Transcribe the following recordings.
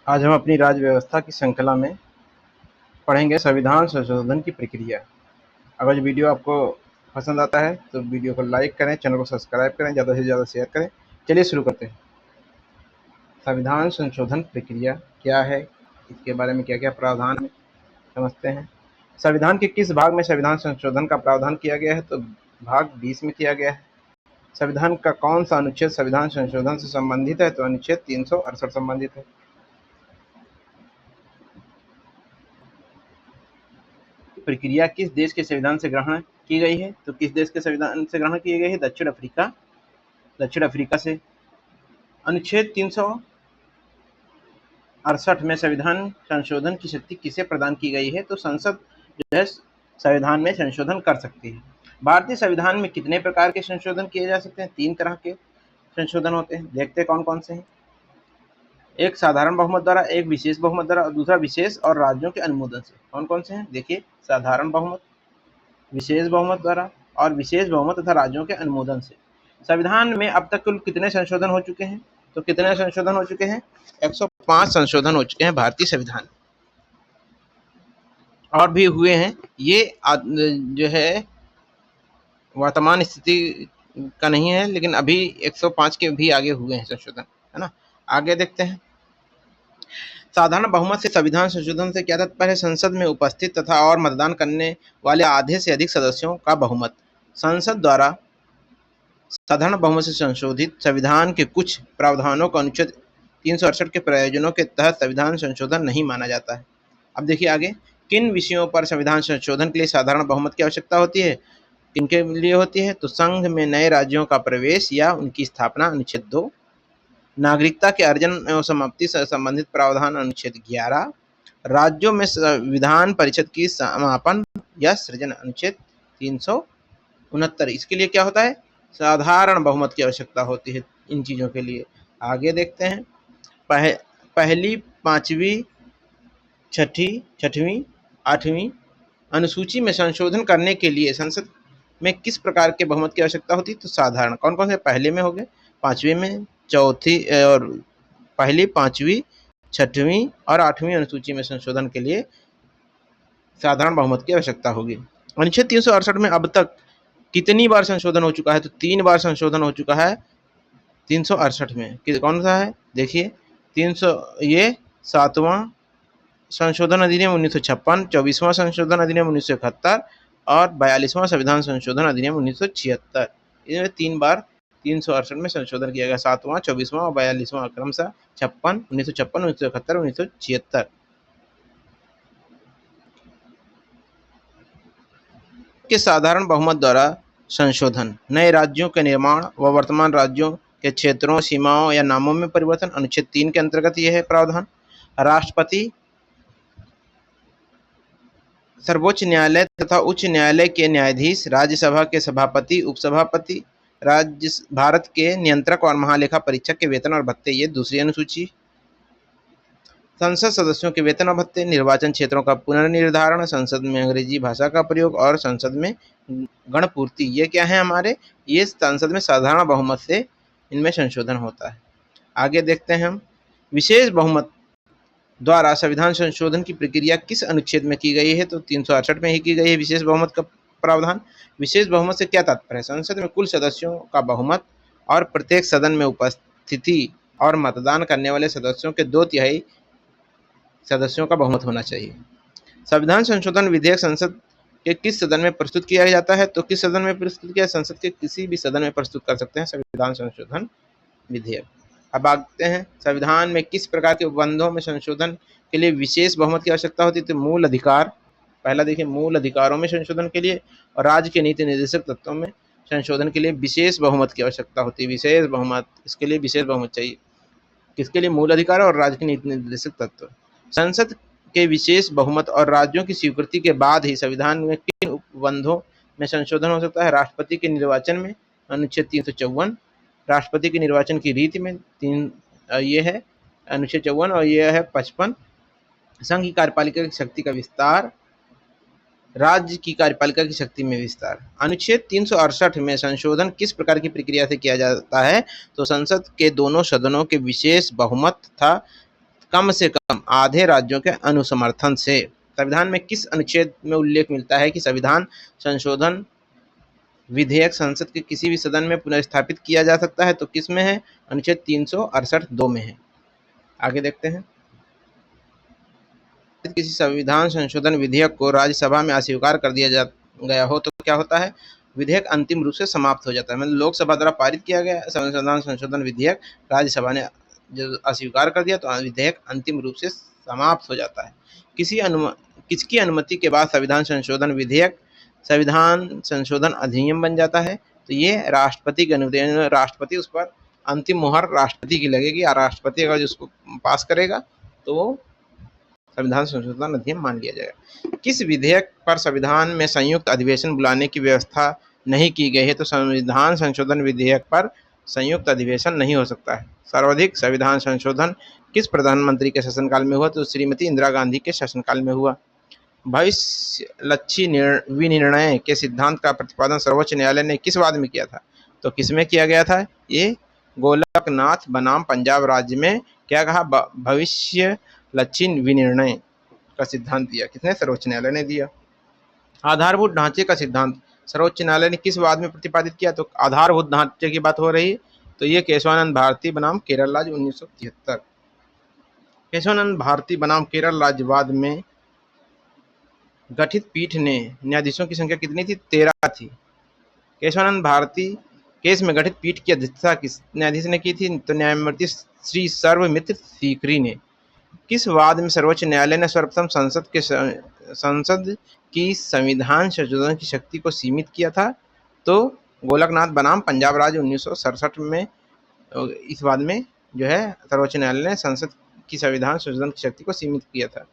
आज हम अपनी राज्य व्यवस्था की श्रृंखला में पढ़ेंगे संविधान संशोधन की प्रक्रिया। अगर वीडियो आपको पसंद आता है तो वीडियो को लाइक करें, चैनल को सब्सक्राइब करें, ज़्यादा से ज़्यादा शेयर करें। चलिए शुरू करते हैं। संविधान संशोधन प्रक्रिया क्या है, इसके बारे में क्या क्या प्रावधान है, समझते हैं। संविधान के किस भाग में संविधान संशोधन का प्रावधान किया गया है, तो भाग 20 में किया गया है। संविधान का कौन सा अनुच्छेद संविधान संशोधन से संबंधित है, तो अनुच्छेद 368 संबंधित है। प्रक्रिया किस देश के संविधान से ग्रहण की गई है, तो किस देश के संविधान से ग्रहण की गई है, दक्षिण अफ्रीका से। अनुच्छेद 368 में संविधान संशोधन की शक्ति किसे प्रदान की गई है, तो संसद जो है संविधान में संशोधन कर सकती है। भारतीय संविधान में कितने प्रकार के संशोधन किए जा सकते हैं, 3 तरह के संशोधन होते हैं। देखते हैं कौन कौन से हैं। एक साधारण बहुमत द्वारा, एक विशेष बहुमत द्वारा और दूसरा विशेष और राज्यों के अनुमोदन से। कौन कौन से हैं, देखिए, साधारण बहुमत, विशेष बहुमत द्वारा और विशेष बहुमत तथा राज्यों के अनुमोदन से। संविधान में अब तक कुल कितने संशोधन हो चुके हैं, तो कितने संशोधन हो चुके हैं, 105 संशोधन हो चुके हैं भारतीय संविधान। और भी हुए हैं, ये जो है वर्तमान स्थिति का नहीं है, लेकिन अभी 105 के भी आगे हुए हैं संशोधन, है ना। आगे देखते हैं। साधारण बहुमत से संविधान संशोधन से क्या तात्पर्य है, संसद में उपस्थित तथा और मतदान करने वाले आधे से अधिक सदस्यों का बहुमत। संसद द्वारा साधारण बहुमत से संशोधित संविधान के कुछ प्रावधानों को अनुच्छेद 368 के प्रयोजनों के तहत संविधान संशोधन नहीं माना जाता है। अब देखिए आगे, किन विषयों पर संविधान संशोधन के लिए साधारण बहुमत की आवश्यकता होती है, किनके लिए होती है, तो संघ में नए राज्यों का प्रवेश या उनकी स्थापना अनुच्छेद 2, नागरिकता के अर्जन एवं समाप्ति से संबंधित प्रावधान अनुच्छेद 11, राज्यों में विधान परिषद की समापन या सृजन अनुच्छेद 369। इसके लिए क्या होता है, साधारण बहुमत की आवश्यकता होती है इन चीज़ों के लिए। आगे देखते हैं। पहली, पाँचवीं, छठवीं, आठवीं अनुसूची में संशोधन करने के लिए संसद में किस प्रकार के बहुमत की आवश्यकता होती है, तो साधारण। कौन कौन से, पहले में हो गए, पाँचवीं में, चौथी और पहली, पाँचवीं, छठवीं और आठवीं अनुसूची में संशोधन के लिए साधारण बहुमत की आवश्यकता होगी। अनुच्छेद 368 में अब तक कितनी बार संशोधन हो चुका है, तो 3 बार संशोधन हो चुका है 368 में। कौन सा है, देखिए, 300 ये 7वां संशोधन अधिनियम 1956, 24वां संशोधन अधिनियम 1971 और 42वां संविधान संशोधन अधिनियम 1976। इनमें 3 बार 368 में संशोधन किया गया, 7वां, 24वां और 42वां, क्रमशः 56, 1956, 1971, 1976। के साधारण बहुमत द्वारा संशोधन, नए राज्यों के निर्माण व वर्तमान राज्यों के क्षेत्रों, सीमाओं या नामों में परिवर्तन, अनुच्छेद 3 के अंतर्गत यह है प्रावधान। राष्ट्रपति, सर्वोच्च न्यायालय तथा उच्च न्यायालय के न्यायाधीश, राज्यसभा के सभापति, उपसभापति, भारत के नियंत्रक और महालेखा परीक्षक के वेतन और भत्ते, ये दूसरी अनुसूची। संसद सदस्यों के वेतन और भत्ते, निर्वाचन क्षेत्रों का पुनर्निर्धारण, संसद में अंग्रेजी भाषा का प्रयोग और संसद में गणपूर्ति, ये क्या है हमारे, ये संसद में साधारण बहुमत से इनमें संशोधन होता है। आगे देखते हैं हम। विशेष बहुमत द्वारा संविधान संशोधन की प्रक्रिया किस अनुच्छेद में की गई है, तो 368 में ही की गई है विशेष बहुमत का प्रावधान। विशेष बहुमत से क्या तात्पर्य है, संसद में कुल सदस्यों का बहुमत और प्रत्येक सदन में उपस्थिति और मतदान करने वाले सदस्यों के 2/3 सदस्यों का बहुमत होना चाहिए। संविधान संशोधन विधेयक संसद के किस सदन में प्रस्तुत किया जाता है, तो किस सदन में प्रस्तुत किया, संसद के किसी भी सदन में प्रस्तुत कर सकते हैं संविधान संशोधन विधेयक। अब आते हैं, संविधान में किस प्रकार के उपबंधों में संशोधन के लिए विशेष बहुमत की आवश्यकता होती है, तो मूल अधिकार, पहला देखिए, मूल अधिकारों में संशोधन के लिए और राज्य के नीति निर्देशक तत्वों में संशोधन के लिए विशेष बहुमत की आवश्यकता होती है। विशेष बहुमत, इसके लिए विशेष बहुमत चाहिए, किसके लिए, मूल अधिकार और राज्य के नीति निर्देशक तत्व। संसद के विशेष बहुमत और राज्यों की स्वीकृति के बाद ही संविधान में किन उपबंधों में संशोधन हो सकता है, राष्ट्रपति के निर्वाचन में, अनुच्छेद 354, राष्ट्रपति के निर्वाचन की रीति में, ये है अनुच्छेद 54 और ये है 55, संघ की कार्यपालिका की शक्ति का विस्तार, राज्य की कार्यपालिका की शक्ति में विस्तार। अनुच्छेद 368 में संशोधन किस प्रकार की प्रक्रिया से किया जाता है, तो संसद के दोनों सदनों के विशेष बहुमत तथा कम से कम आधे राज्यों के अनुसमर्थन से। संविधान में किस अनुच्छेद में उल्लेख मिलता है कि संविधान संशोधन विधेयक संसद के किसी भी सदन में पुनर्स्थापित किया जा सकता है? तो किस में है? अनुच्छेद 368(2) में है। आगे देखते हैं। किसी संविधान संशोधन विधेयक को राज्यसभा में अस्वीकार कर दिया गया हो तो क्या होता है? विधेयक अंतिम रूप से समाप्त हो जाता है। मतलब लोकसभा द्वारा पारित किया गया संविधान संशोधन विधेयक राज्यसभा ने जो अस्वीकार कर दिया तो विधेयक अंतिम रूप से समाप्त हो जाता है। किसकी अनुमति के बाद संविधान संशोधन विधेयक संविधान संशोधन अधिनियम बन जाता है? तो ये राष्ट्रपति की अनुमति, राष्ट्रपति उस पर अंतिम मुहर राष्ट्रपति की लगेगी और राष्ट्रपति अगर उसको पास करेगा तो वो संविधान संशोधन अधिनियम मान लिया जाएगा। किस विधेयक पर संविधान में संयुक्त अधिवेशन बुलाने की व्यवस्था नहीं की गई है? तो संविधान संशोधन विधेयक पर संयुक्त अधिवेशन नहीं हो सकता है। सर्वाधिक संविधान संशोधन किस प्रधानमंत्री के शासनकाल में हुआ? तो श्रीमती इंदिरा गांधी के शासनकाल में हुआ। भविष्यलक्षी विनिर्णय के सिद्धांत का प्रतिपादन सर्वोच्च न्यायालय ने किस वाद में किया था? तो किसमें किया गया था? ये गोलकनाथ बनाम पंजाब राज्य में क्या कहा? भविष्य लक्षी विनिर्णय का सिद्धांत दिया। किसने? सर्वोच्च न्यायालय ने दिया। आधारभूत ढांचे का सिद्धांत सर्वोच्च न्यायालय ने किस वाद में प्रतिपादित किया? तो आधारभूत ढांचे की बात हो रही है तो ये केशवानंद भारती बनाम केरल राज्य 1973। केशवानंद भारती बनाम केरल राज्य वाद में गठित पीठ ने न्यायाधीशों की संख्या कितनी थी? 13 थी। केशवानंद भारती केस में गठित पीठ की अध्यक्षता किस न्यायाधीश ने की थी? तो न्यायमूर्ति श्री सर्वमित्र सीकरी ने। किस वाद में सर्वोच्च न्यायालय ने सर्वप्रथम संसद की संविधान संशोधन की शक्ति को सीमित किया था? तो गोलकनाथ बनाम पंजाब राज्य 1967 में इस वाद में जो है सर्वोच्च न्यायालय ने संसद की संविधान संशोधन की शक्ति को सीमित किया था।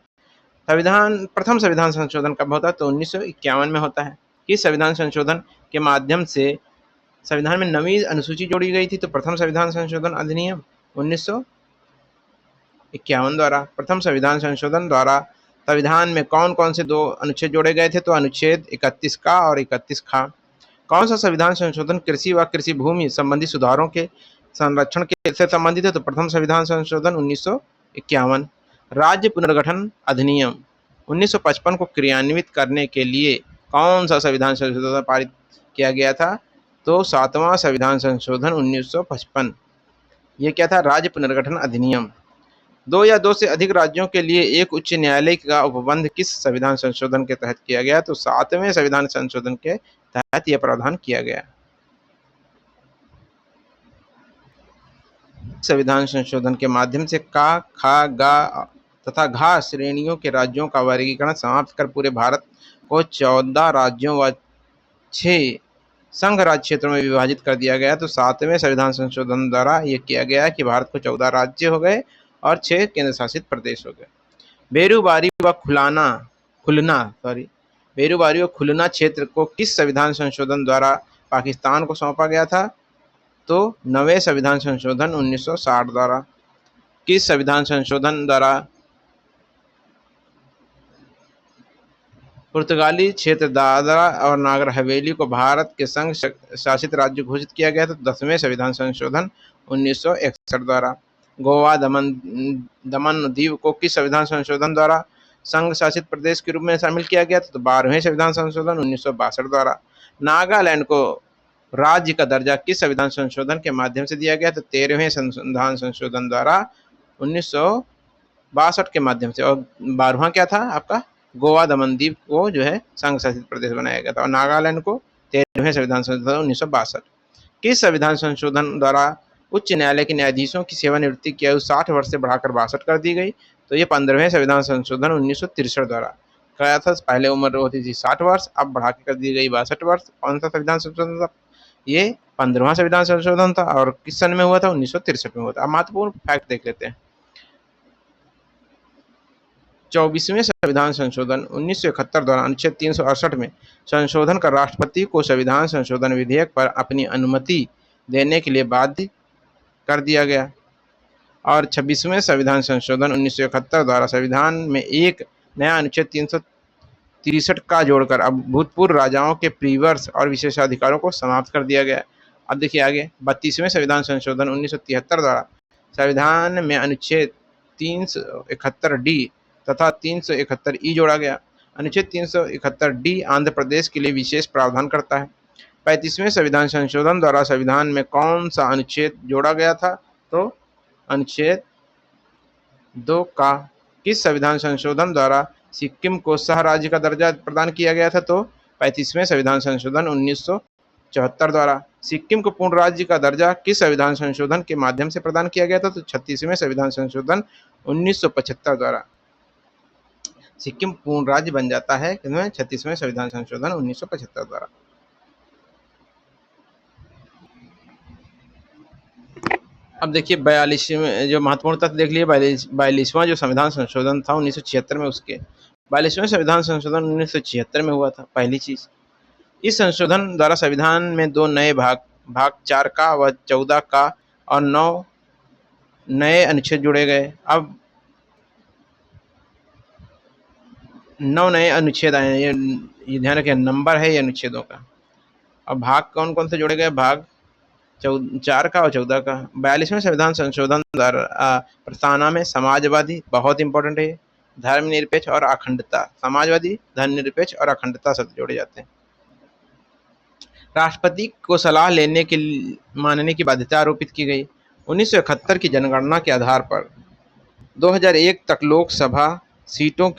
प्रथम संविधान संशोधन कब होता है? तो 1951 में होता है। किस संविधान संशोधन के माध्यम से संविधान में नवी अनुसूची जोड़ी गई थी? तो प्रथम संविधान संशोधन अधिनियम 1951 द्वारा। प्रथम संविधान संशोधन द्वारा संविधान में कौन कौन से 2 अनुच्छेद जोड़े गए थे? तो अनुच्छेद 31 का और 31 खा। कौन सा संविधान संशोधन कृषि व कृषि भूमि संबंधी सुधारों के संरक्षण से संबंधित है? तो प्रथम संविधान संशोधन 1951। राज्य पुनर्गठन अधिनियम 1955 को क्रियान्वित करने के लिए कौन सा संविधान संशोधन पारित किया गया था? तो 7वां संविधान संशोधन 1955। ये क्या था? राज्य पुनर्गठन अधिनियम। 2 या 2 से अधिक राज्यों के लिए एक उच्च न्यायालय का उपबंध किस संविधान संशोधन के तहत किया गया? तो 7वें संविधान संशोधन के तहत यह प्रावधान किया गया। संविधान संशोधन के माध्यम से का, खा, गा तथा घा श्रेणियों के राज्यों का वर्गीकरण समाप्त कर पूरे भारत को 14 राज्यों व 6 संघ राज्य क्षेत्रों में विभाजित कर दिया गया। तो 7वें संविधान संशोधन द्वारा यह किया गया कि भारत को 14 राज्य हो गए और 6 केंद्र शासित प्रदेश हो गए। बेरूबारी व खुलना क्षेत्र को किस संविधान संशोधन द्वारा पाकिस्तान को सौंपा गया था? तो 9वें संविधान संशोधन 1960 द्वारा। किस संविधान संशोधन द्वारा पुर्तगाली क्षेत्र दादरा और नगर हवेली को भारत के संघ शासित राज्य घोषित किया गया था? 10वें संविधान संशोधन 1961 द्वारा। गोवा दमन द्वीप को किस संविधान संशोधन द्वारा संघ शासित प्रदेश के रूप में शामिल किया गया था? तो 12वें संविधान संशोधन 1962 द्वारा। नागालैंड को राज्य का दर्जा किस संविधान संशोधन के माध्यम से दिया गया? तो 13वें संविधान संशोधन द्वारा 1962 के माध्यम से। और 12वां क्या था आपका? गोवा दमन द्वीप को जो है संघ शासित प्रदेश बनाया गया था और नागालैंड को 13वें संविधान संशोधन 1962। किस संविधान संशोधन द्वारा उच्च न्यायालय के न्यायाधीशों की सेवानिवृत्ति की आयु 60 वर्ष से बढ़ाकर 62 कर दी गई? तो ये 15वें संविधान संशोधन 1963 द्वारा कराया था। पहले उम्र होती थी 60 वर्ष, अब बढ़ा के कर दी गई 62 वर्ष। कौन सा संविधान संशोधन था? ये 15वां संविधान संशोधन था और किस सन में हुआ था? 1963 में हुआ था। अब महत्वपूर्ण फैक्ट देख लेते हैं। 24वें संविधान संशोधन 1971 द्वारा अनुच्छेद 368 में संशोधन कर राष्ट्रपति को संविधान संशोधन विधेयक पर अपनी अनुमति देने के लिए बाध्य कर दिया गया। और 26वें संविधान संशोधन 1971 द्वारा संविधान में एक नया अनुच्छेद 363 का जोड़कर अब भूतपूर्व राजाओं के प्रीवर्स और विशेषाधिकारों को समाप्त कर दिया गया। अब देखिए आगे 32वें संविधान संशोधन 1973 द्वारा संविधान में अनुच्छेद 371 डी तथा 371 ई जोड़ा गया। अनुच्छेद 371 डी आंध्र प्रदेश के लिए विशेष प्रावधान करता है। 35वें संविधान संशोधन द्वारा संविधान में कौन सा अनुच्छेद जोड़ा गया था? तो अनुच्छेद 2 का। किस संविधान संशोधन द्वारा सिक्किम को सह राज्य का दर्जा प्रदान किया गया था? तो 35वें संविधान संशोधन 1974 द्वारा। सिक्किम को पूर्ण राज्य का दर्जा किस संविधान संशोधन के माध्यम से प्रदान किया गया था? तो 36वें संविधान संशोधन 1975 द्वारा। सिक्किम पूर्ण राज्य बन जाता है 36वें संविधान संशोधन 1975 द्वारा। अब देखिए 42वें जो महत्वपूर्ण तथ्य देख लिए, 42वां जो संविधान संशोधन था 1976 में, उसके 42वें संविधान संशोधन 1976 में हुआ था। पहली चीज, इस संशोधन द्वारा संविधान में 2 नए भाग 4 का व 14 का और 9 नए अनुच्छेद जोड़े गए। अब 9 नए अनुच्छेद आए, ये ध्यान रखें, नंबर है ये अनुच्छेदों का। अब भाग कौन कौन से जोड़े गए? भाग 4 का और 14 का। 42वें संविधान संशोधन द्वारा प्रस्तावना में समाजवादी, बहुत इंपॉर्टेंट है, धर्मनिरपेक्ष और अखंडता, समाजवादी, धर्मनिरपेक्ष और अखंडता शब्द जोड़े जाते हैं। राष्ट्रपति को सलाह लेने के मानने की बाध्यता आरोपित की गई। 1971 की जनगणना के आधार पर 2001 तक लोकसभा सीटों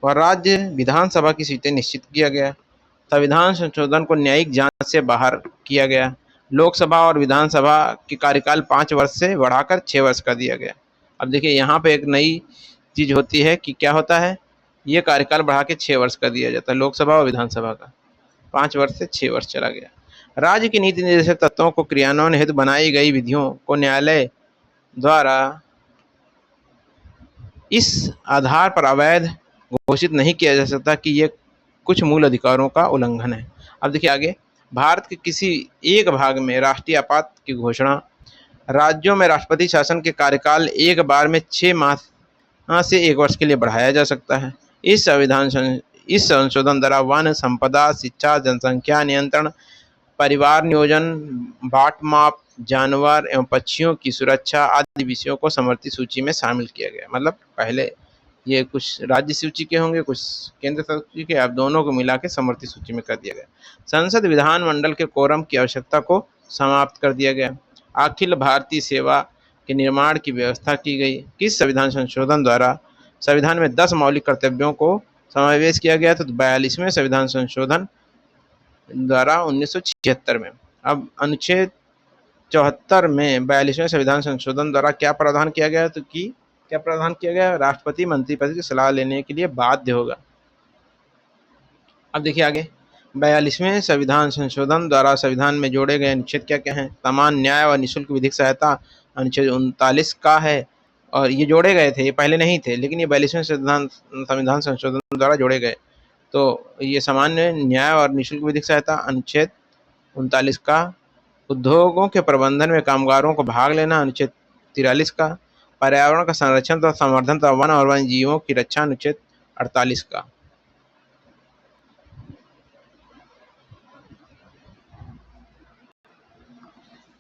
और राज्य विधानसभा की सीटें निश्चित किया गया। संविधान संशोधन को न्यायिक जांच से बाहर किया गया। लोकसभा और विधानसभा के कार्यकाल 5 वर्ष से बढ़ाकर 6 वर्ष कर दिया गया। अब देखिए यहाँ पे एक नई चीज होती है कि क्या होता है, ये कार्यकाल बढ़ा के 6 वर्ष कर दिया जाता है लोकसभा और विधानसभा का। 5 वर्ष से 6 वर्ष चला गया। राज्य की नीति निर्देशक तत्वों को क्रियान्वयन हेतु बनाई गई विधियों को न्यायालय द्वारा इस आधार पर अवैध घोषित नहीं किया जा सकता कि ये कुछ मूल अधिकारों का उल्लंघन है। अब देखिए आगे, भारत के किसी एक भाग में राष्ट्रीय आपात की घोषणा। राज्यों में राष्ट्रपति शासन के कार्यकाल एक बार में 6 माह से 1 वर्ष के लिए बढ़ाया जा सकता है। इस संशोधन द्वारा वन संपदा, शिक्षा, जनसंख्या नियंत्रण, परिवार नियोजन, बाट माप, जानवर एवं पक्षियों की सुरक्षा आदि विषयों को समवर्ती सूची में शामिल किया गया। मतलब पहले ये कुछ राज्य सूची के होंगे, कुछ केंद्र सूची के, अब दोनों को मिला के समवर्ती सूची में कर दिया गया। संसद विधानमंडल के कोरम की आवश्यकता को समाप्त कर दिया गया। अखिल भारतीय सेवा के निर्माण की व्यवस्था की गई। किस संविधान संशोधन द्वारा संविधान में 10 मौलिक कर्तव्यों को समावेश किया गया? तो 42वें संविधान संशोधन द्वारा 1976 में। अब अनुच्छेद 74 में 42वें संविधान संशोधन द्वारा क्या प्रावधान किया गया? तो क्या प्रावधान किया गया? राष्ट्रपति मंत्रिपरिषद की सलाह लेने के लिए बाध्य होगा। अब देखिए आगे, 42वें संविधान संशोधन द्वारा संविधान में जोड़े गए अनुच्छेद क्या क्या हैं? समान न्याय और निःशुल्क विधिक सहायता अनुच्छेद 39 का है, और ये जोड़े गए थे, ये पहले नहीं थे, लेकिन ये 42वें संविधान संशोधन द्वारा जोड़े गए। तो ये सामान्य न्याय और निःशुल्क विधिक सहायता अनुच्छेद 39 का, उद्योगों के प्रबंधन में कामगारों को भाग लेना अनुच्छेद 43 का, पर्यावरण का संरक्षण तथा संवर्धन तथा वन और वन्य जीवों की रक्षा अनुच्छेद 48 का।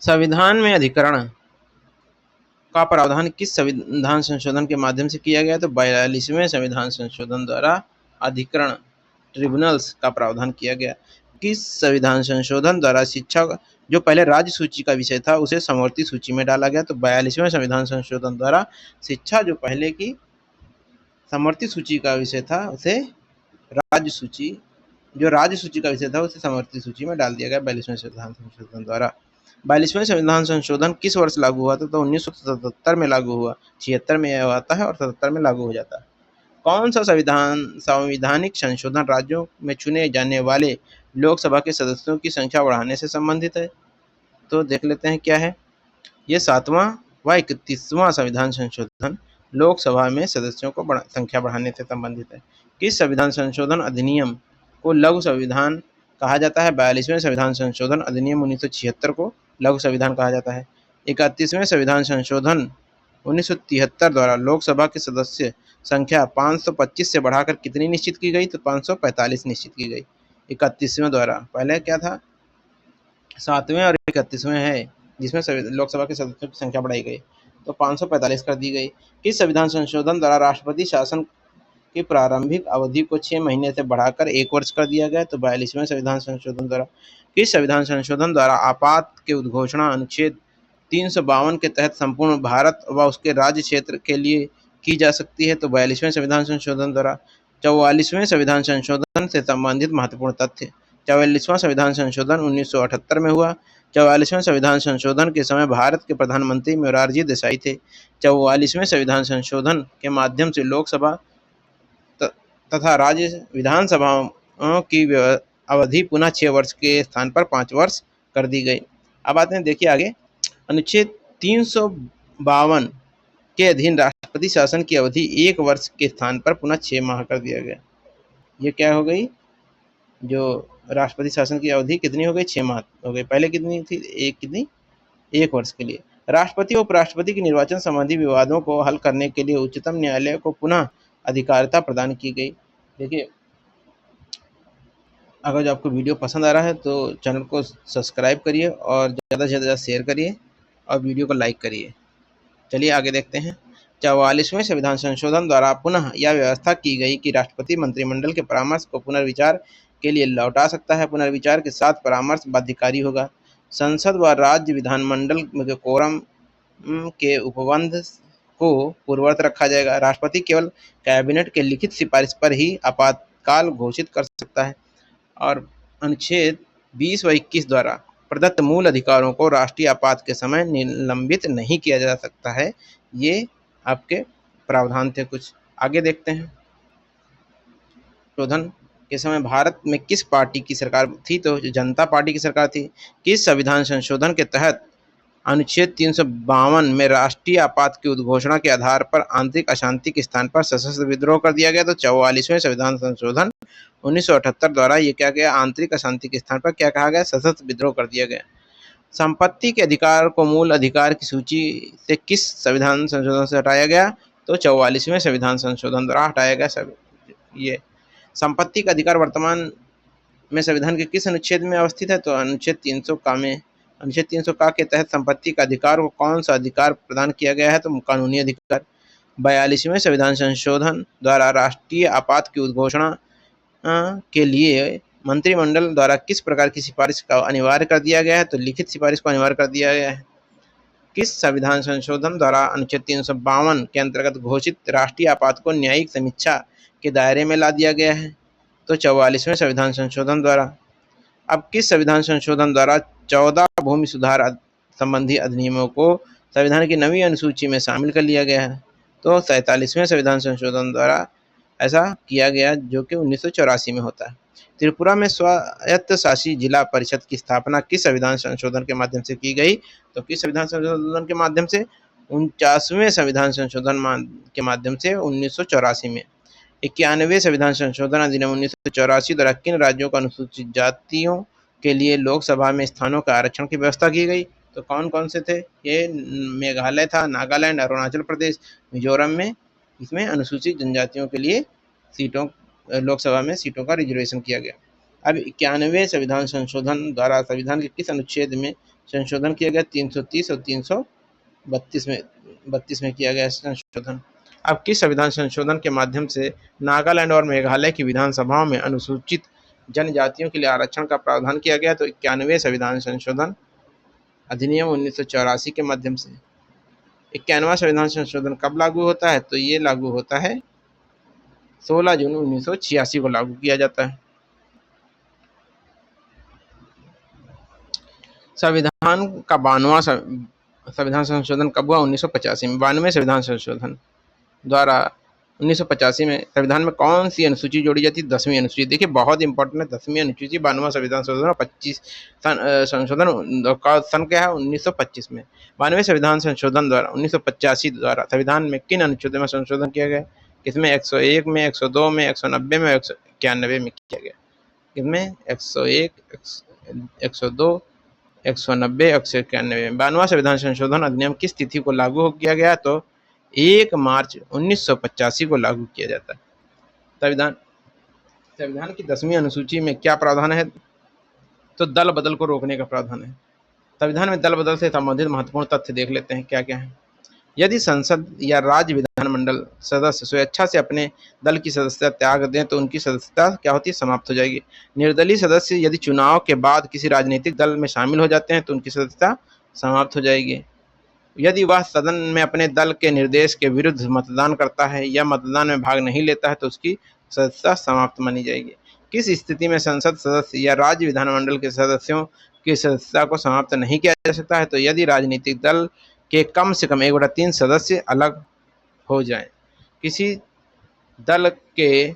संविधान में अधिकरण का प्रावधान किस संविधान संशोधन के माध्यम से किया गया? तो 42वें संविधान संशोधन द्वारा अधिकरण ट्रिब्यूनल्स का प्रावधान किया गया। किस संविधान संशोधन द्वारा शिक्षा जो पहले राज्य सूची का विषय था उसे समवर्ती सूची में डाला गया? तो 42वें संविधान संशोधन द्वारा शिक्षा जो पहले की समवर्ती सूची का विषय था उसे राज्य सूची का विषय था उसे समवर्ती सूची में डाल दिया गया 42वें संविधान संशोधन द्वारा। 42वें संविधान संशोधन किस वर्ष लागू हुआ था? तो 1977 में लागू हुआ। 76 में यह आता है और 77 में लागू हो जाता है। कौन सा संवैधानिक संशोधन राज्यों में चुने जाने वाले लोकसभा के सदस्यों की संख्या बढ़ाने से संबंधित है? तो देख लेते हैं क्या है। ये 7वां व 31वां संविधान संशोधन लोकसभा में सदस्यों को संख्या बढ़ाने से संबंधित है। किस संविधान संशोधन अधिनियम को लघु संविधान कहा जाता है? 42वें संविधान संशोधन अधिनियम 1976 को लघु संविधान कहा जाता है। 31वें संविधान संशोधन 1973 द्वारा लोकसभा के सदस्य संख्या 525 से बढ़ाकर कितनी निश्चित की गई? तो 545 निश्चित की गई 31वें द्वारा। पहले क्या था? 7वें और 31वें है, जिसमें लोकसभा के सदस्यों की संख्या बढ़ाई गई। तो 545 कर दी गई। किस संविधान संशोधन द्वारा राष्ट्रपति शासन की प्रारंभिक अवधि को 6 महीने से बढ़ाकर 1 वर्ष कर दिया गया? तो 42वें संविधान संशोधन द्वारा। किस संविधान संशोधन द्वारा आपात के उद्घोषणा अनुच्छेद 352 के तहत संपूर्ण भारत व उसके राज्य क्षेत्र के लिए की जा सकती है? तो 42वें संविधान संशोधन द्वारा। 44वें संविधान संशोधन से संबंधित महत्वपूर्ण तथ्य। 44वां संविधान संशोधन 1978 में हुआ। 44वें संविधान संशोधन के समय भारत के प्रधानमंत्री मोरारजी देसाई थे। 44वें संविधान संशोधन के माध्यम से लोकसभा तथा राज्य विधानसभाओं की अवधि पुनः 6 वर्ष के स्थान पर 5 वर्ष कर दी गई। अब आते हैं, देखिए आगे, अनुच्छेद 352 के अधीन राष्ट्रपति शासन की अवधि 1 वर्ष के स्थान पर पुनः 6 माह कर दिया गया। ये क्या हो गई, जो राष्ट्रपति शासन की अवधि कितनी हो गई, 6 माह हो गई। पहले कितनी थी, कितनी, 1 वर्ष के लिए। राष्ट्रपति और उपराष्ट्रपति के निर्वाचन संबंधी विवादों को हल करने के लिए उच्चतम न्यायालय को पुनः अधिकारिता प्रदान की गई। देखिए, अगर जो आपको वीडियो पसंद आ रहा है तो चैनल को सब्सक्राइब करिए और ज़्यादा से ज़्यादा शेयर करिए और वीडियो को लाइक करिए। चलिए आगे देखते हैं। 44वें संविधान संशोधन द्वारा पुनः यह व्यवस्था की गई कि राष्ट्रपति मंत्रिमंडल के परामर्श को पुनर्विचार के लिए लौटा सकता है। पुनर्विचार के साथ परामर्श बाध्यकारी होगा। संसद व राज्य विधानमंडल के कोरम के उपबंध को पूर्ववत रखा जाएगा। राष्ट्रपति केवल कैबिनेट के लिखित सिफारिश पर ही आपातकाल घोषित कर सकता है। और अनुच्छेद 20 व 21 द्वारा प्रदत्त मूल अधिकारों को राष्ट्रीय आपात के समय निलंबित नहीं किया जा सकता है। ये आपके प्रावधान थे कुछ। आगे देखते हैं। संशोधन के समय भारत में किस पार्टी की सरकार थी? तो जनता पार्टी की सरकार थी। किस संविधान संशोधन के तहत अनुच्छेद 352 में राष्ट्रीय आपात की उद्घोषणा के आधार पर आंतरिक अशांति के स्थान पर सशस्त्र विद्रोह कर दिया गया? तो 44वें संविधान संशोधन 1978 द्वारा ये क्या गया, आंतरिक अशांति के स्थान पर क्या कहा गया, सशस्त्र विद्रोह कर दिया गया। संपत्ति के अधिकार को मूल अधिकार की सूची से किस संविधान संशोधन से हटाया गया? तो 44वें संविधान संशोधन द्वारा हटाया गया। ये संपत्ति का अधिकार वर्तमान में संविधान के किस अनुच्छेद में अवस्थित है? तो अनुच्छेद 300 का में। अनुच्छेद 300 का के तहत संपत्ति का अधिकार को कौन सा अधिकार प्रदान किया गया है? तो कानूनी अधिकार। 42वें संविधान संशोधन द्वारा राष्ट्रीय आपात की उद्घोषणा के लिए मंत्रिमंडल द्वारा किस प्रकार की सिफारिश का अनिवार्य कर दिया गया है? तो लिखित सिफारिश को अनिवार्य कर दिया गया है। किस संविधान संशोधन द्वारा अनुच्छेद 352 के अंतर्गत घोषित राष्ट्रीय आपात को न्यायिक समीक्षा के दायरे में ला दिया गया है? तो 44वें संविधान संशोधन द्वारा। अब किस संविधान संशोधन द्वारा 14 भूमि सुधार संबंधी अधिनियमों को संविधान की नवी अनुसूची में शामिल कर लिया गया है? तो 47वें संविधान संशोधन द्वारा ऐसा किया गया, जो कि 1984 में होता है। त्रिपुरा में स्वायत्त शासी जिला परिषद की स्थापना किस संविधान संशोधन के माध्यम से की गई? तो किस संविधान संशोधन के माध्यम से? 49वें संविधान संशोधन के माध्यम से 1984 में। 91वें संविधान संशोधन अधिनियम 1984 द्वारा किन राज्यों को अनुसूचित जातियों के लिए लोकसभा में स्थानों का आरक्षण की व्यवस्था की गई? तो कौन कौन से थे? ये मेघालय था, नागालैंड, अरुणाचल प्रदेश, मिजोरम में इसमें अनुसूचित जनजातियों के लिए सीटों, लोकसभा में सीटों का रिजर्वेशन किया गया। अब 91वें संविधान संशोधन द्वारा संविधान के किस अनुच्छेद में संशोधन किया गया? 330 और 332 में किया गया संशोधन। अब किस संविधान संशोधन के माध्यम से नागालैंड और मेघालय की विधानसभाओं में अनुसूचित जनजातियों के लिए आरक्षण का प्रावधान किया गया? तो 91वें संविधान संशोधन अधिनियम 1984 के माध्यम से। 91वां संविधान संशोधन कब लागू होता है? तो ये लागू होता है 16 जून 1986 को लागू किया जाता है। संविधान का 92वां संविधान संशोधन कब हुआ? 1985 में। 92वें संविधान संशोधन द्वारा 1985 में संविधान में कौन सी अनुसूची जोड़ी जाती है? 10वीं अनुसूची। देखिए बहुत इंपॉर्टेंट है 10वीं अनुसूची। 92वां संविधान संशोधन और 25 संशोधन का सन क्या है? 1925 में। 92वें संविधान संशोधन द्वारा 1985 द्वारा संविधान में किन अनुच्छेदों में संशोधन किया गया? किसमें? 101 में, 102 में, 190 में, 191 में किया गया। किसमें? 101, 102, 190, 191। 92वां संविधान संशोधन अधिनियम किस तिथि को लागू किया गया? तो 1 मार्च 1985 को लागू किया जाता है। संविधान की 10वीं अनुसूची में क्या प्रावधान है? तो दल बदल को रोकने का प्रावधान है। संविधान में दल बदल से संबंधित महत्वपूर्ण तथ्य देख लेते हैं क्या क्या है। यदि संसद या राज्य विधानमंडल सदस्य स्वेच्छा से अपने दल की सदस्यता त्याग दें तो उनकी सदस्यता क्या होती है, समाप्त हो जाएगी। निर्दलीय सदस्य यदि चुनाव के बाद किसी राजनीतिक दल में शामिल हो जाते हैं तो उनकी सदस्यता समाप्त हो जाएगी। यदि वह सदन में अपने दल के निर्देश के विरुद्ध मतदान करता है या मतदान में भाग नहीं लेता है तो उसकी सदस्यता समाप्त मानी जाएगी। किस स्थिति में संसद सदस्य या राज्य विधानमंडल के सदस्यों की सदस्यता को समाप्त नहीं किया जा सकता है? तो यदि राजनीतिक दल के कम से कम 1/3 सदस्य अलग हो जाएं, किसी दल के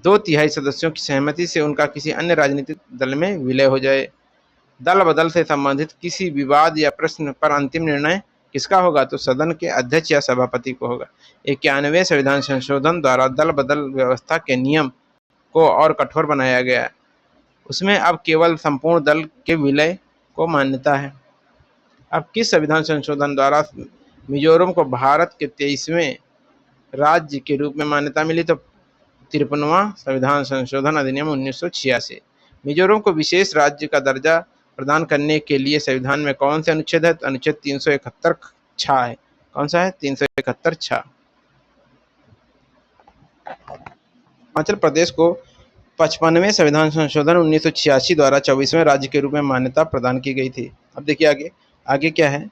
2/3 सदस्यों की सहमति से उनका किसी अन्य राजनीतिक दल में विलय हो जाए, दल बदल से संबंधित किसी विवाद या प्रश्न पर अंतिम निर्णय किसका होगा? तो सदन के अध्यक्ष या सभापति को होगा। 91वें संविधान संशोधन द्वारा दल बदल व्यवस्था के नियम को और कठोर बनाया गया है। उसमें अब केवल संपूर्ण दल के विलय को मान्यता है। अब किस संविधान संशोधन द्वारा मिजोरम को भारत के 23वें राज्य के रूप में मान्यता मिली? तो 53वां संविधान संशोधन अधिनियम 1986। मिजोरम को विशेष राज्य का दर्जा प्रदान करने के लिए संविधान में कौन से अनुच्छेद है? तो अनुच्छेद 371 छा है। कौन सा है? 371 छा। अरुणाचल प्रदेश को 55वें संविधान संशोधन 1986 द्वारा 24वें राज्य के रूप में मान्यता प्रदान की गई थी। अब देखिए आगे आगे क्या है।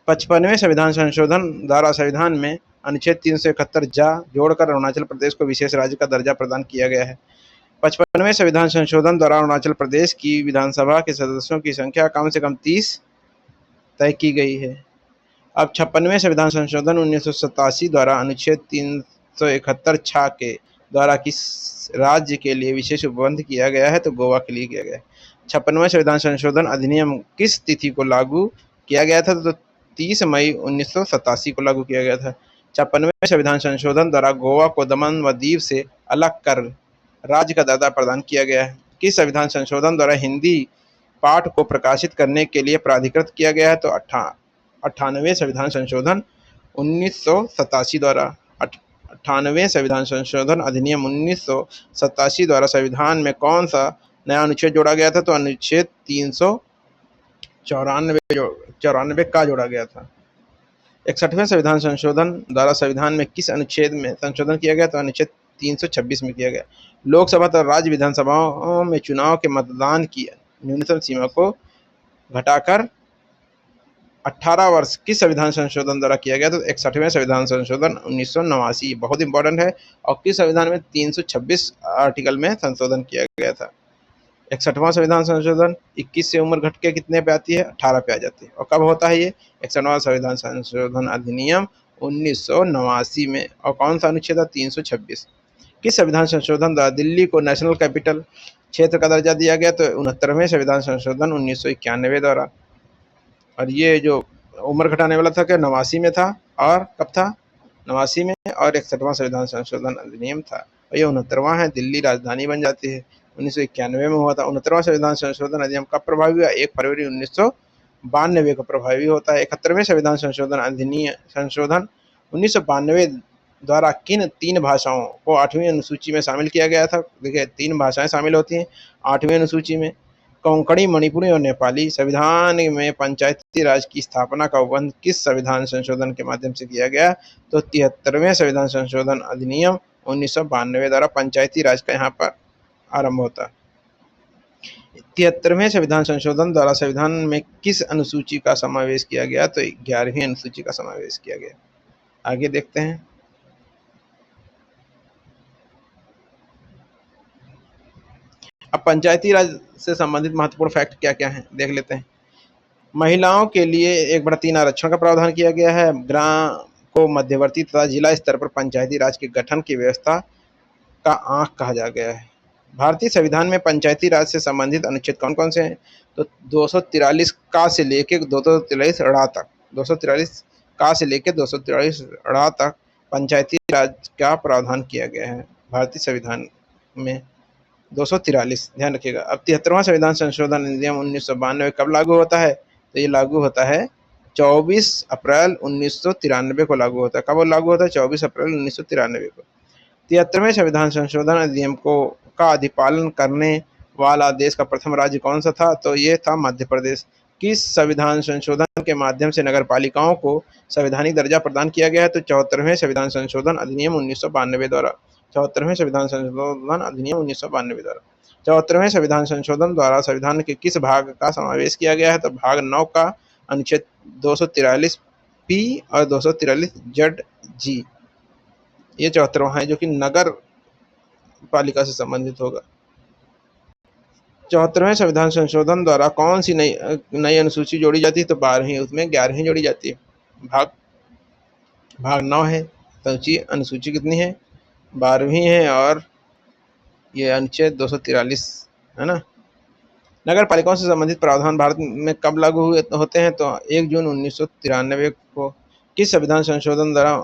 55वें संविधान संशोधन द्वारा संविधान में अनुच्छेद 371 जा जोड़कर अरुणाचल प्रदेश को विशेष राज्य का दर्जा प्रदान किया गया है। 55वें संविधान संशोधन द्वारा अरुणाचल प्रदेश की विधानसभा के सदस्यों की संख्या कम से कम 30 तय की गई है। अब 56वें संविधान संशोधन 1987 द्वारा अनुच्छेद 371 छा के द्वारा किस राज्य के लिए विशेष उपबंध किया गया है? तो गोवा के लिए किया गया है। 56वां संविधान संशोधन अधिनियम किस तिथि को लागू किया गया था? तो 30 मई 1987 को लागू किया गया था। 56वें संविधान संशोधन द्वारा गोवा को दमन व दीव से अलग कर राज्य का दर्जा प्रदान किया गया है। किस संविधान संशोधन द्वारा हिंदी पाठ को प्रकाशित करने के लिए प्राधिकृत किया गया है? तो 98वें संविधान संशोधन 1987 द्वारा। 98वें संविधान संशोधन अधिनियम 1987 द्वारा संविधान में कौन सा नया अनुच्छेद जोड़ा गया था? तो अनुच्छेद 394 का जोड़ा गया था। 61वें संविधान संशोधन द्वारा संविधान में किस अनुच्छेद में संशोधन किया गया? तो अनुच्छेद 326 में किया गया। लोकसभा तथा राज्य विधानसभाओं में चुनाव के मतदान की न्यूनतम सीमा को घटाकर 18 वर्ष किस संविधान संशोधन द्वारा किया गया? तो 61वें संविधान संशोधन 1989 बहुत इंपॉर्टेंट है। और किस संविधान में 326 आर्टिकल में संशोधन किया गया था? 61वां संविधान संशोधन 21 से उम्र घट के कितने पे आती है? 18 पे आ जाती है। और कब होता है ये? 61वां संविधान संशोधन अधिनियम 1989 में। और कौन सा अनुच्छेद है? 326। किस संविधान संशोधन द्वारा दिल्ली को नेशनल कैपिटल क्षेत्र का दर्जा दिया गया? तो 69वें संविधान संशोधन 1991 द्वारा। और ये जो उम्र घटाने वाला था क्या 89 में था? और कब था? 89 में। और 61वां संविधान संशोधन अधिनियम था। और ये 69वां है, दिल्ली राजधानी बन जाती है। 1991 में हुआ था। 69वां संविधान संशोधन अधिनियम कब प्रभावी हुआ? 1 फरवरी 1992 को प्रभावी होता है। 71वें संविधान संशोधन अधिनियम संशोधन 1992 द्वारा किन 3 भाषाओं को 8वीं अनुसूची में शामिल किया गया था? देखिए 3 भाषाएं शामिल होती हैं 8वीं अनुसूची में, कोंकणी, मणिपुरी और नेपाली। संविधान में पंचायती राज की स्थापना का उपबंध किस संविधान संशोधन के माध्यम से किया गया? तो 73वें संविधान संशोधन अधिनियम 1992 द्वारा पंचायती राज का यहाँ पर आरंभ होता। 73वें संविधान संशोधन द्वारा संविधान में किस अनुसूची का समावेश किया गया? तो 11वीं अनुसूची का समावेश किया गया। आगे देखते हैं। अब पंचायती राज से संबंधित महत्वपूर्ण फैक्ट क्या क्या है देख लेते हैं। महिलाओं के लिए 1/3 आरक्षण का प्रावधान किया गया है। ग्राम को मध्यवर्ती तथा जिला स्तर पर पंचायती राज के गठन की व्यवस्था का आंख कहा जा गया है। भारतीय संविधान में पंचायती राज से संबंधित अनुच्छेद कौन कौन से हैं? तो 243 का से लेके 243 ड़ा तक, 243 का से लेके 243 ड़ा तक पंचायती राज का प्रावधान किया गया है भारतीय संविधान में। 243 ध्यान रखिएगा। अब 73वां संविधान संशोधन अधिनियम 1992 कब लागू होता है? तो ये लागू होता है 24 अप्रैल 1993 को लागू होता है। कब लागू होता है? 24 अप्रैल 1993 को। 73वें संविधान संशोधन अधिनियम को का अधिपालन करने वाला देश का प्रथम राज्य कौन सा था? तो ये था मध्य प्रदेश। किस संविधान संशोधन के माध्यम से नगरपालिकाओं को संवैधानिक दर्जा प्रदान किया गया है? तो 74वें संविधान संशोधन अधिनियम 1992 द्वारा। 74वें संविधान संशोधन अधिनियम 1992 द्वारा। 74वें संविधान संशोधन द्वारा संविधान के किस भाग का समावेश किया गया है? तो भाग 9 का अनुच्छेद 243 पी और 243 जेड जी। ये 74वां है जो कि नगर पालिका से संबंधित होगा। 74वें संविधान संशोधन द्वारा कौन सी नई अनुसूची जोड़ी जाती है? तो 12वीं, उसमें 11वीं जोड़ी जाती है। भाग 9 है, तो अनुसूची कितनी है? 12वीं है और ये अनुच्छेद 243 है ना। नगर पालिकाओं से संबंधित प्रावधान भारत में कब लागू होते हैं? तो 1 जून 1993 को। किस संविधान संशोधन द्वारा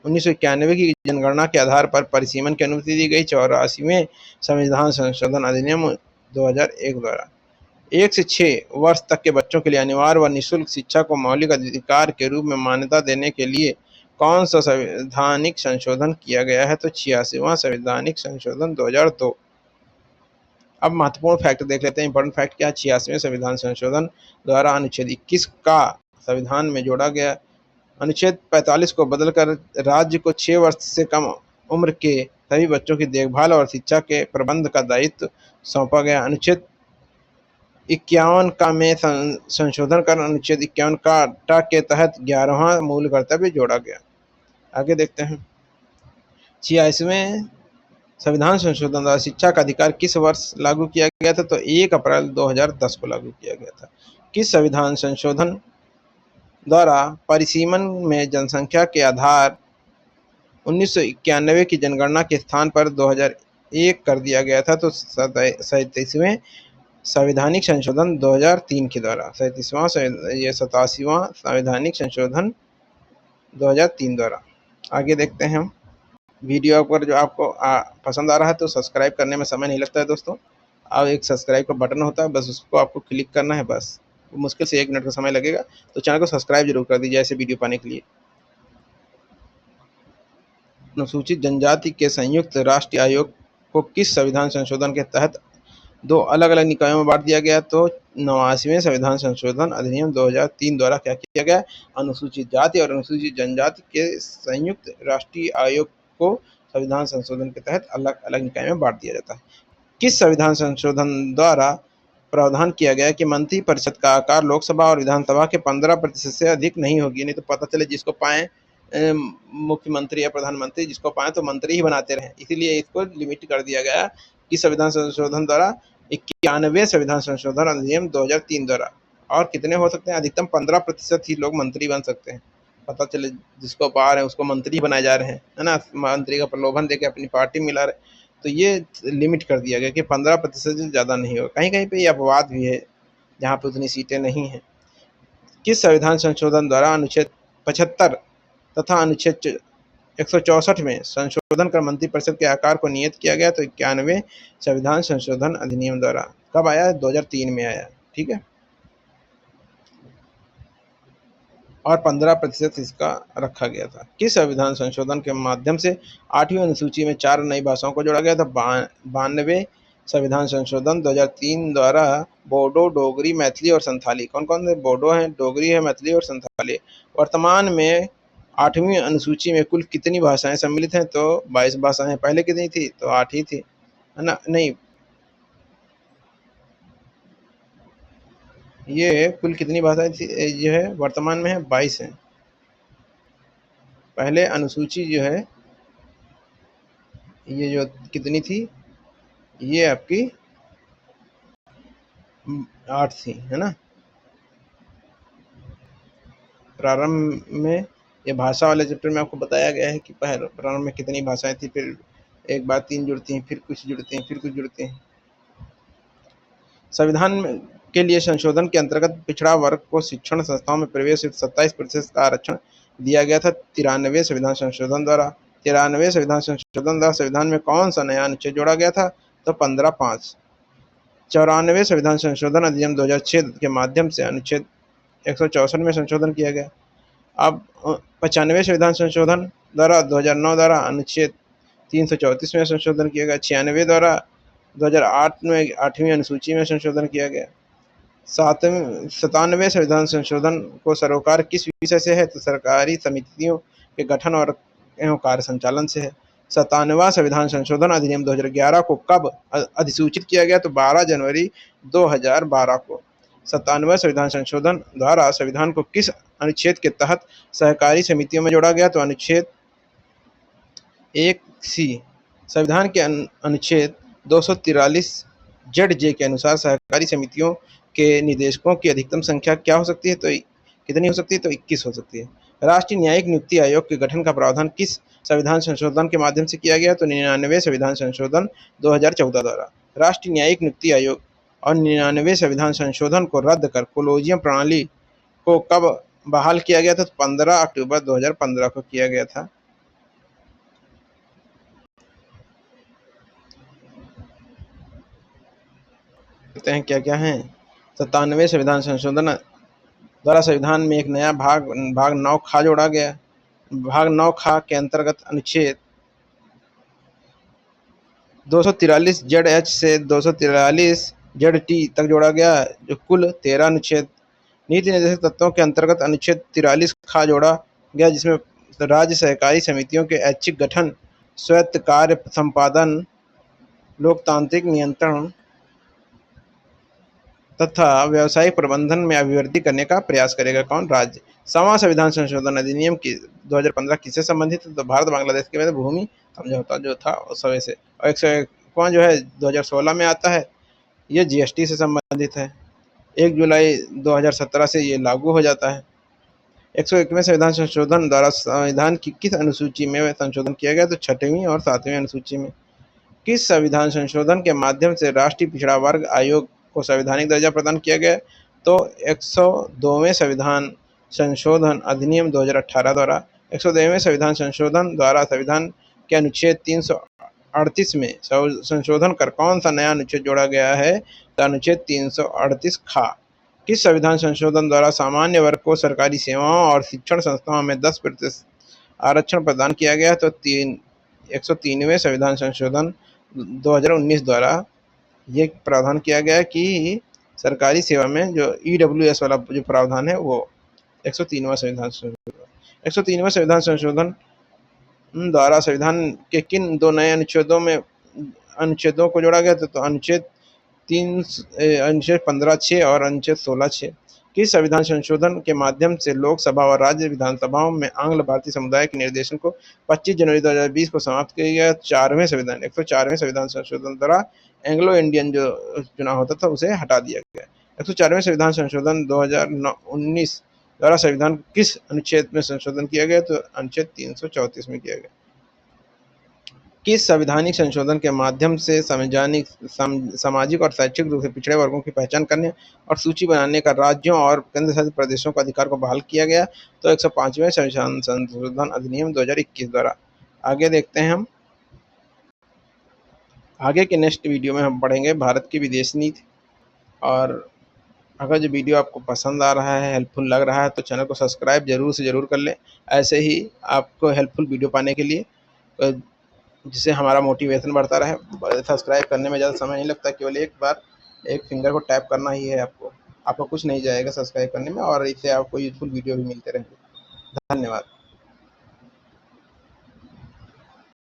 1991 की जनगणना के आधार पर परिसीमन की अनुमति दी गई? 84वें संविधान संशोधन अधिनियम 2001 द्वारा। 1 से 6 वर्ष तक के बच्चों के लिए अनिवार्य व निःशुल्क शिक्षा को मौलिक अधिकार के रूप में मान्यता देने के लिए कौन सा संवैधानिक संशोधन किया गया है? तो 86वां संवैधानिक संशोधन 2002। अब महत्वपूर्ण फैक्ट देख लेते हैं। इंपॉर्टेंट फैक्ट क्या है? 86वें संविधान संशोधन द्वारा अनुच्छेद 21 का संविधान में जोड़ा गया। अनुच्छेद 45 को बदलकर राज्य को 6 वर्ष से कम उम्र के सभी बच्चों की देखभाल और शिक्षा के प्रबंध का दायित्व सौंपा गया। अनुच्छेद 51 का में संशोधन कर अनुच्छेद 51 का के तहत 11वां मूल कर्तव्य जोड़ा गया। आगे देखते हैं। 86वें संविधान संशोधन द्वारा शिक्षा का अधिकार किस वर्ष लागू किया गया था? तो 1 अप्रैल 2010 को लागू किया गया था। किस संविधान संशोधन द्वारा परिसीमन में जनसंख्या के आधार 1991 की जनगणना के स्थान पर 2001 कर दिया गया था? तो 37वें संवैधानिक संशोधन 2003 के द्वारा। 87वां संवैधानिक संशोधन 2003 द्वारा। आगे देखते हैं हम। वीडियो पर जो आपको पसंद आ रहा है तो सब्सक्राइब करने में समय नहीं लगता है दोस्तों। अब एक सब्सक्राइब का बटन होता है, बस उसको आपको क्लिक करना है, बस मुश्किल से 1 मिनट का समय लगेगा। तो चैनल को सब्सक्राइब जरूर कर दीजिए ऐसे वीडियो पाने के लिए। अनुसूचित जनजाति के संयुक्त राष्ट्रीय आयोग को किस संविधान संशोधन के तहत 2 अलग-अलग निकायों में बांट दिया गया? तो 89वें संविधान संशोधन अधिनियम 2003 द्वारा क्या किया गया? अनुसूचित जाति और अनुसूचित जनजाति के संयुक्त राष्ट्रीय आयोग को संविधान संशोधन के तहत अलग-अलग निकाय में बांट दिया जाता है। किस संविधान संशोधन द्वारा प्रावधान किया गया कि मंत्रिपरिषद का आकार लोकसभा और विधानसभा के 15% से अधिक नहीं होगी? नहीं तो पता चले जिसको पाए मुख्यमंत्री या प्रधानमंत्री, जिसको पाए तो मंत्री ही बनाते रहे, इसीलिए इसको लिमिट कर दिया गया कि संविधान संशोधन द्वारा 91वें संविधान संशोधन अधिनियम 2003 द्वारा। और कितने हो सकते हैं? अधिकतम 15% ही लोग मंत्री बन सकते हैं। पता चले जिसको पा रहे हैं उसको मंत्री बनाए जा रहे हैं, है ना, मंत्री का प्रलोभन देके अपनी पार्टी मिला रहे, तो ये लिमिट कर दिया गया कि 15% से ज़्यादा नहीं होगा। कहीं कहीं पे ये अपवाद भी है जहाँ पे उतनी सीटें नहीं हैं। किस संविधान संशोधन द्वारा अनुच्छेद 75 तथा अनुच्छेद 164 में संशोधन कर मंत्रिपरिषद के आकार को नियत किया गया? तो 91वें संविधान संशोधन अधिनियम द्वारा। कब आया? 2003 में आया। ठीक है, और 15% इसका रखा गया था। किस संविधान संशोधन के माध्यम से 8वीं अनुसूची में 4 नई भाषाओं को जोड़ा गया था? 92वें संविधान संशोधन 2003 द्वारा बोडो, डोगरी, मैथिली और संथाली। कौन कौन से? बोडो है, डोगरी है, मैथिली और संथाली। वर्तमान में 8वीं अनुसूची में कुल कितनी भाषाएं सम्मिलित हैं? तो 22 भाषाएं। पहले कितनी थी? तो 8 ही थी, है ना। नहीं, ये कुल कितनी भाषाएं थी जो है वर्तमान में है? 22 है। पहले अनुसूची जो है ये जो कितनी थी? ये आपकी 8 थी, है ना। प्रारंभ में ये भाषा वाले चैप्टर में आपको बताया गया है कि प्रारंभ में कितनी भाषाएं थी, फिर एक बार 3 जुड़ती हैं, फिर कुछ जुड़ती हैं, फिर कुछ जुड़ती हैं। संविधान के लिए संशोधन के अंतर्गत पिछड़ा वर्ग को शिक्षण संस्थाओं में प्रवेश 27% का आरक्षण दिया गया था 93वें संविधान संशोधन द्वारा। 93वें संविधान संशोधन द्वारा संविधान में कौन सा नया अनुच्छेद जोड़ा गया था? तो 15(5). 94वें संविधान संशोधन अधिनियम 2006 के माध्यम से अनुच्छेद 164 में संशोधन किया गया। अब 95वें संविधान संशोधन द्वारा 2009 द्वारा अनुच्छेद 334 में संशोधन किया गया। 96 द्वारा 2008 में 8वीं अनुसूची में संशोधन किया गया। 97वें संविधान संशोधन को सरोकार किस विषय से है? तो सरकारी समितियों के गठन और एवं कार्य संचालन से है। 97वां संविधान संशोधन अधिनियम 2011 को कब अधिसूचित किया गया? तो 12 जनवरी 2012 को। 97वां संविधान संशोधन द्वारा संविधान को किस अनुच्छेद के तहत सहकारी समितियों में जोड़ा गया? तो अनुच्छेद 1C। संविधान के अनुच्छेद 243 ZJ के अनुसार सहकारी समितियों के निदेशकों की अधिकतम संख्या क्या हो सकती है? तो कितनी हो सकती है? तो 21 हो सकती है। राष्ट्रीय न्यायिक नियुक्ति आयोग के गठन का प्रावधान किस संविधान संशोधन के माध्यम से किया गया? तो 99वें संविधान संशोधन 2014 द्वारा। राष्ट्रीय न्यायिक नियुक्ति आयोग और 99वें संविधान संशोधन को रद्द कर कॉलेजियम प्रणाली को कब बहाल किया गया था? तो 15 अक्टूबर 2015 को किया गया था। देखते हैं क्या क्या है। 97वें संविधान संशोधन द्वारा संविधान में एक नया भाग 9 खा जोड़ा गया। भाग 9 खा के अंतर्गत अनुच्छेद 243 ZH से 243 ZT तक जोड़ा गया, जो कुल 13 अनुच्छेद। नीति निर्देशक तत्वों के अंतर्गत अनुच्छेद 43 खा जोड़ा गया, जिसमें राज्य सहकारी समितियों के ऐच्छिक गठन, स्वायत्त कार्य संपादन, लोकतांत्रिक नियंत्रण तथा व्यावसायिक प्रबंधन में अभिवृद्धि करने का प्रयास करेगा। कौन? राज्य। 7वां संविधान संशोधन अधिनियम की 2015 किससे संबंधित है? तो भारत बांग्लादेश के मध्य भूमि समझौता जो था उस समय से। और 101वां जो है 2016 में आता है, ये GST से संबंधित है। 1 जुलाई 2017 से ये लागू हो जाता है। 101वें संविधान संशोधन द्वारा संविधान की किस अनुसूची में संशोधन किया गया? तो 6वीं और 7वीं अनुसूची में। किस संविधान संशोधन के माध्यम से राष्ट्रीय पिछड़ा वर्ग आयोग को संवैधानिक दर्जा प्रदान किया गया? तो 102वें संविधान संशोधन अधिनियम 2018 द्वारा। 102वें संविधान संशोधन द्वारा संविधान के अनुच्छेद 338 में संशोधन कर कौन सा नया अनुच्छेद जोड़ा गया है? तो अनुच्छेद 338 खा। किस संविधान संशोधन द्वारा सामान्य वर्ग को सरकारी सेवाओं और शिक्षण संस्थाओं में 10% आरक्षण प्रदान किया गया? तो 103वें संविधान संशोधन 2019 द्वारा ये प्रावधान किया गया कि सरकारी सेवा में जो EWS वाला जो प्रावधान है वो 103वां संविधान संशोधन। 103वां संविधान संशोधन द्वारा संविधान के किन 2 नए अनुच्छेदों को जोड़ा गया? तो अनुच्छेद 15(6) और अनुच्छेद 16(6). किस संविधान संशोधन के माध्यम से लोकसभा और राज्य विधानसभाओं में आंग्ल भारतीय समुदाय के निर्देशन को 25 जनवरी 2020 को समाप्त किया गया? 104वें संविधान संशोधन द्वारा एंग्लो इंडियन जो चुनाव होता था उसे हटा दिया गया। 104वें संविधान संशोधन 2019 द्वारा संविधान किस अनुच्छेद में संशोधन किया गया? तो अनुच्छेद 334 में किया गया। किस संवैधानिक संशोधन के माध्यम से सामाजिक और शैक्षिक रूप से पिछड़े वर्गों की पहचान करने और सूची बनाने का राज्यों और केंद्र शासित प्रदेशों को अधिकार को बहाल किया गया? तो 105वें संविधान संशोधन अधिनियम 2021 द्वारा। आगे देखते हैं हम। आगे के नेक्स्ट वीडियो में हम पढ़ेंगे भारत की विदेश नीति। और अगर जो वीडियो आपको पसंद आ रहा है, हेल्पफुल लग रहा है, तो चैनल को सब्सक्राइब जरूर से ज़रूर कर लें। ऐसे ही आपको हेल्पफुल वीडियो पाने के लिए, जिससे हमारा मोटिवेशन बढ़ता रहे। सब्सक्राइब करने में ज़्यादा समय नहीं लगता, केवल एक बार एक फिंगर को टैप करना ही है आपको कुछ नहीं जाएगा सब्सक्राइब करने में, और इससे आपको यूजफुल वीडियो भी मिलते रहेंगे। धन्यवाद।